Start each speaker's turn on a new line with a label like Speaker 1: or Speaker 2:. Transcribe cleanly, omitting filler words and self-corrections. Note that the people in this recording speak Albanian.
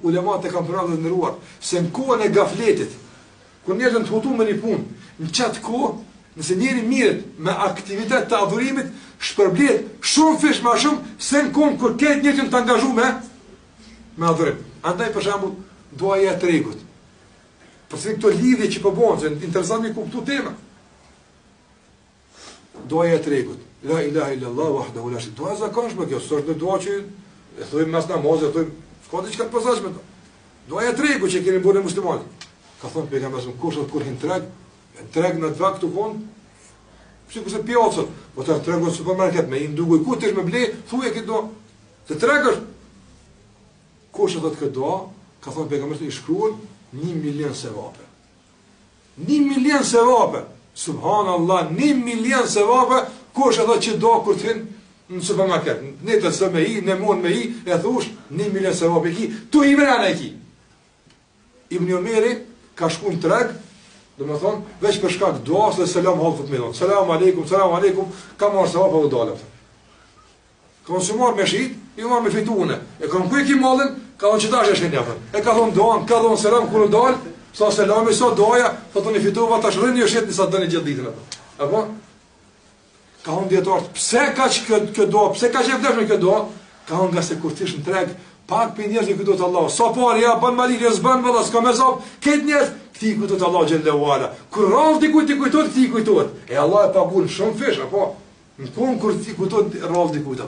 Speaker 1: Ulemat e kam përnarë dhe nëruar, se në kohën e gafletit, kur njerëzën të hutu me një punë, në qatë kohë, nëse njeri mirët me aktivitet të adhurimit, shpërblet shumë fish ma shumë, se në kohën kur ketë njërën të angazhu me adhurim. Andaj për shambull, duaja e tregut. Përse këto lidhje që përbojnë, se interesant me kuptu tema. Duaja e tregut. La ilaha illallah, wahdahu la sharika lahu. Dua zakonshme kjo, s'është në dua që e thojmë mas namaz, e thojmë s'ka diçka të posaçme. Duaja e tregut që keni bërë muslimanët. Ka thonë pejgamberi kush do të kur hin treg në të vaktu kon. Pse kurse pjocët, po të tregon në supermarket me i nduguj ku ti më ble, thuaj që do të tregësh. Kush do të këdo, ka thonë pejgamberi i shkruan 1 milion sevape. 1 milion sevape. Subhanallah, 1 milion sevape, kush e që do kur të hin në supermarket. Ne të së me i, ne mund me i, e thush 1 milion sevape ki, tu i vrena e ki. Ibn Omeri ka shku në treg, dhe me thonë, veç për shkak duas dhe selam halë të midon. Selam aleikum, ka marrë sevape dhe dalë. Ka unë si marrë me shit, i marrë me fitune. E ka në kuj ki mallin, ka unë qëtash e shenjafën. E ka thonë doan, ka thonë selam kërë dalë, sa selami, sa doja, të të një fituva, të shërën një shetë njësa të një gjithë ditën. Apo? Ka unë djetartë, pse ka që kjo do, pse ka që e vdeshme kjo do, ka unë nga se kur tish në treg, pak për njerëz i kujtu të Allah, sa pari, ja, ban malirë, ja, zban vëlla, s'ka me zap, këtë njerëz, këti i kujtu të Allah gjellë u ala. Kur rrallë ti kujtot, këti i kujtot. E Allah e pagun shumë fish, apo? Në punë kur ti kujtot, rrallë ti kujtot.